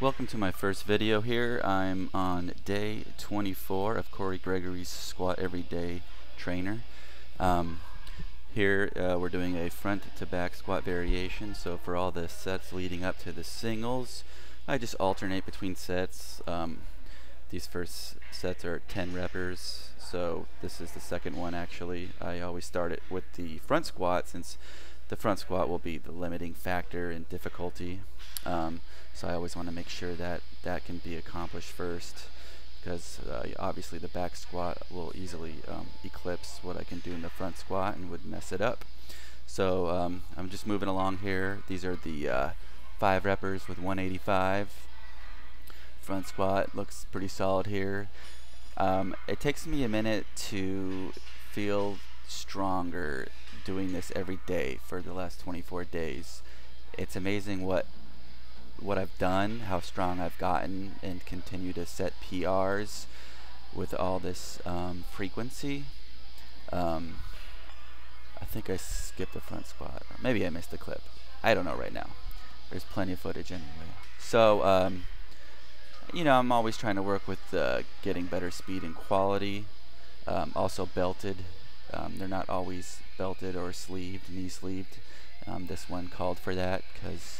Welcome to my first video here. I'm on day 24 of Gregory's Squat Everyday Trainer. Here we're doing a front to back squat variation. So for all the sets leading up to the singles, I just alternate between sets. These first sets are 10 reppers, so this is the second one actually. I always start it with the front squat since the front squat will be the limiting factor in difficulty. So I always want to make sure that that can be accomplished first, because obviously the back squat will easily eclipse what I can do in the front squat and would mess it up. So I'm just moving along here. These are the 5 reppers with 185. Front squat looks pretty solid here. It takes me a minute to feel stronger doing this every day for the last 24 days. It's amazing what I've done, how strong I've gotten, and continue to set PRs with all this frequency. I think I skipped the front squat. Maybe I missed the clip. I don't know right now. There's plenty of footage anyway. So, you know, I'm always trying to work with getting better speed and quality. Also belted. They're not always belted or sleeved, knee sleeved. This one called for that because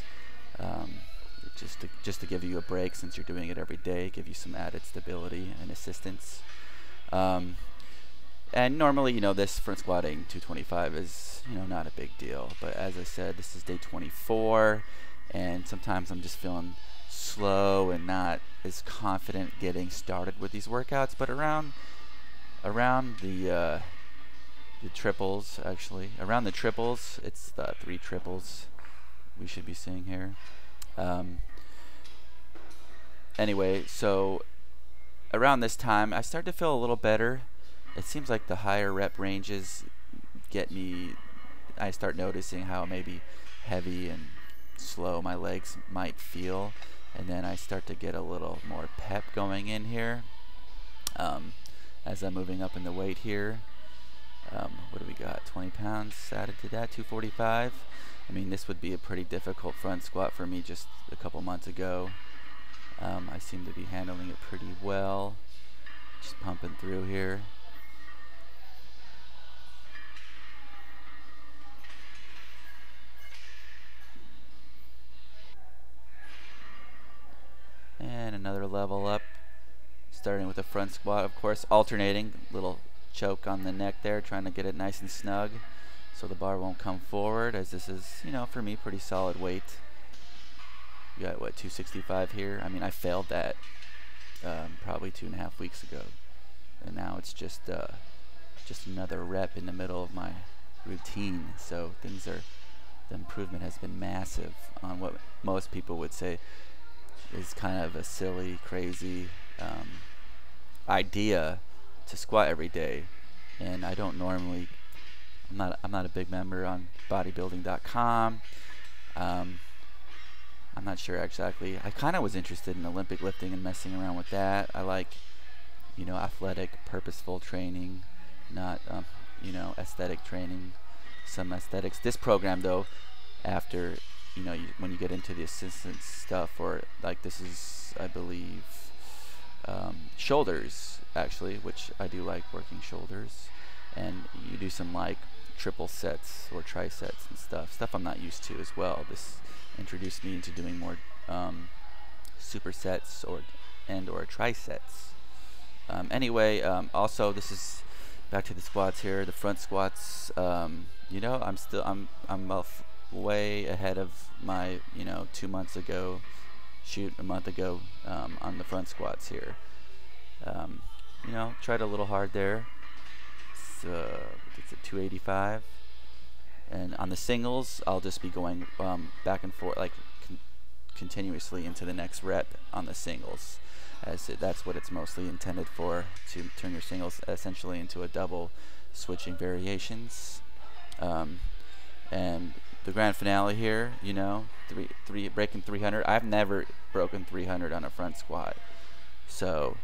just to give you a break, since you're doing it every day, give you some added stability and assistance. And normally, you know, this front squatting 225 is, you know, not a big deal. But as I said, this is day 24, and sometimes I'm just feeling slow and not as confident getting started with these workouts. But around the triples, actually, around the triples, it's the 3 triples we should be seeing here. Anyway, so around this time I start to feel a little better. It seems like the higher rep ranges get me, I start noticing how maybe heavy and slow my legs might feel, and then I start to get a little more pep going in here as I'm moving up in the weight here. What do we got? 20 pounds added to that, 245. I mean, this would be a pretty difficult front squat for me just a couple months ago. I seem to be handling it pretty well. Just pumping through here. And another level up. Starting with a front squat, of course, alternating. Little choke on the neck there, trying to get it nice and snug so the bar won't come forward, as this is, you know, for me, pretty solid weight. You got, what, 265 here? I mean, I failed that probably 2.5 weeks ago, and now it's just another rep in the middle of my routine. So the improvement has been massive on what most people would say is kind of a silly, crazy idea to squat every day. And I don't normally, I'm not a big member on bodybuilding.com. I'm not sure exactly. I kind of was interested in Olympic lifting and messing around with that. I like, you know, athletic, purposeful training, not, you know, aesthetic training, some aesthetics. This program, though, after, you know, when you get into the assistance stuff, or like this is, I believe, shoulders, actually, which I do like working shoulders. And you do some like triple sets or trisets and stuff I'm not used to as well. This introduced me into doing more supersets or trisets. Anyway, also this is back to the squats here. The front squats, you know, I'm way ahead of my, you know, 2 months ago, a month ago, on the front squats here. You know, tried a little hard there. It's at 285. And on the singles, I'll just be going back and forth, like continuously into the next rep on the singles, as that's what it's mostly intended for, to turn your singles essentially into a double, switching variations. And the grand finale here, you know, breaking 300. I've never broken 300 on a front squat, so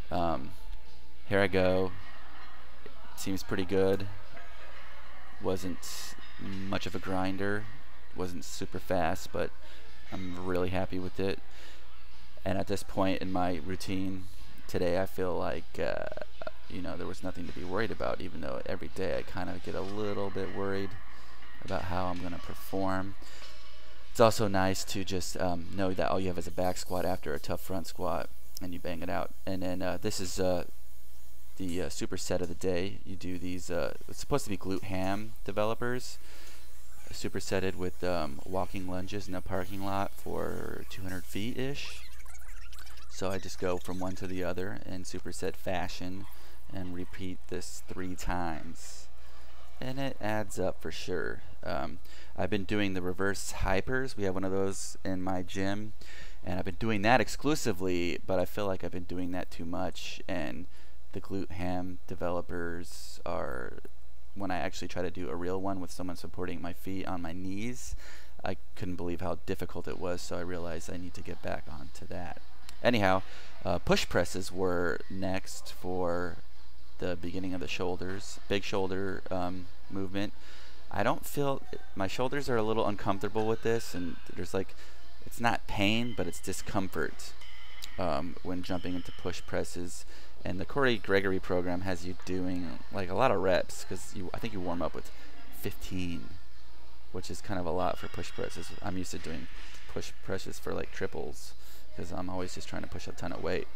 here I go. Seems pretty good. Wasn't much of a grinder, wasn't super fast, but I'm really happy with it. And at this point in my routine today, I feel like you know, there was nothing to be worried about, even though every day I kind of get a little bit worried about how I'm going to perform. It's also nice to just know that all you have is a back squat after a tough front squat, and you bang it out. And then this is the superset of the day. You do these, it's supposed to be glute ham developers, supersetted with walking lunges in a parking lot for 200 feet-ish. So I just go from one to the other in superset fashion and repeat this 3 times. And it adds up for sure. I've been doing the reverse hypers. We have one of those in my gym, and I've been doing that exclusively, but I feel like I've been doing that too much, and the glute ham developers are, when I actually try to do a real one with someone supporting my feet on my knees, I couldn't believe how difficult it was, so I realized I need to get back onto that. Anyhow, push presses were next for the beginning of the shoulders, big shoulder movement. I don't feel, my shoulders are a little uncomfortable with this, and there's like, it's not pain, but it's discomfort when jumping into push presses. And the Gregory program has you doing like a lot of reps, because I think you warm up with 15, which is kind of a lot for push presses. I'm used to doing push presses for like triples, because I'm always just trying to push a ton of weight.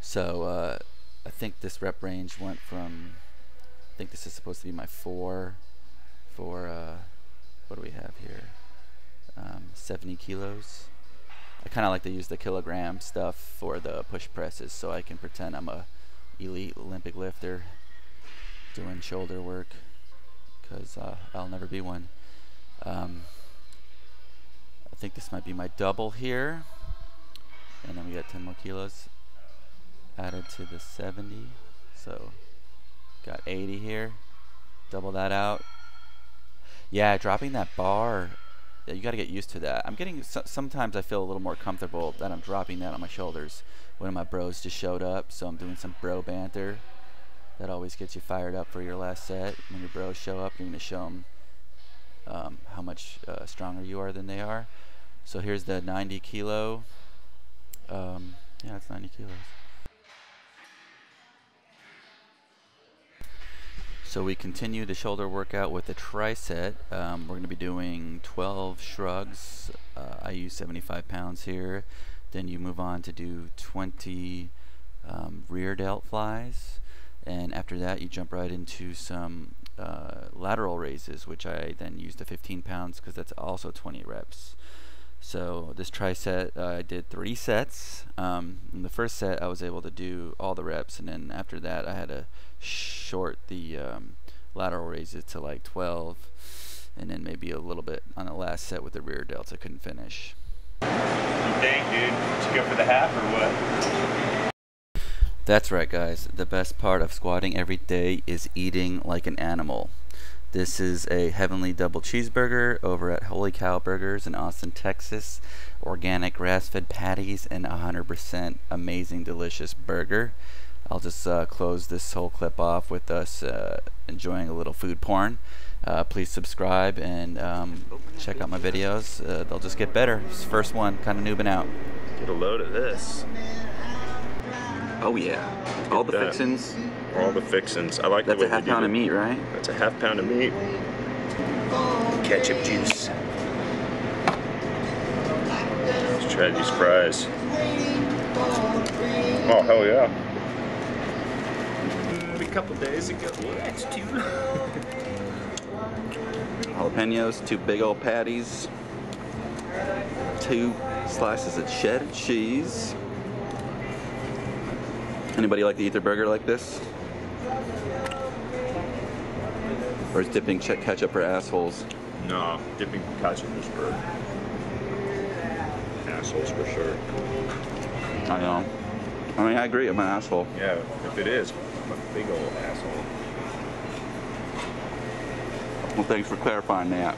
So I think this rep range went from, I think this is supposed to be my 4 for, what do we have here? 70 kilos. I kind of like to use the kilogram stuff for the push presses, so I can pretend I'm a elite Olympic lifter doing shoulder work, because I'll never be one. I think this might be my double here, and then we got 10 more kilos added to the 70, so got 80 here. Double that out. Yeah, dropping that bar, you got to get used to that. I'm getting, sometimes I feel a little more comfortable that I'm dropping that on my shoulders. One of my bros just showed up, so I'm doing some bro banter. That always gets you fired up for your last set. When your bros show up, you're going to show them how much stronger you are than they are. So here's the 90 kilo. Yeah, it's 90 kilos. So we continue the shoulder workout with the tricep. We're going to be doing 12 shrugs. I use 75 pounds here. Then you move on to do 20 rear delt flies. And after that, you jump right into some lateral raises, which I then use the 15 pounds because that's also 20 reps. So this tricep, I did 3 sets. In the first set, I was able to do all the reps, and then after that, I had to short the lateral raises to like 12, and then maybe a little bit on the last set with the rear delts. I couldn't finish. Dang, dude. Did you go for the half or what? That's right, guys. The best part of squatting every day is eating like an animal. This is a heavenly double cheeseburger over at Holy Cow Burgers in Austin, Texas. Organic grass-fed patties and 100% amazing, delicious burger. I'll just close this whole clip off with us enjoying a little food porn. Please subscribe and check out my videos. They'll just get better. It's the first one, kind of noobing out. Get a load of this. Oh yeah, all the fixins. All the fixins. I like that's the way a half pound of meat, right? That's a half pound of meat. Ketchup juice. Let's try these fries. Oh hell yeah! A couple days ago. Yeah, it's too. Jalapenos, 2 big old patties, 2 slices of cheddar cheese. Anybody like to eat their burger like this? Or is dipping ketchup for assholes? No, dipping ketchup is for assholes for sure. I know. I mean, I agree, I'm an asshole. Yeah, if it is, I'm a big old asshole. Well, thanks for clarifying that.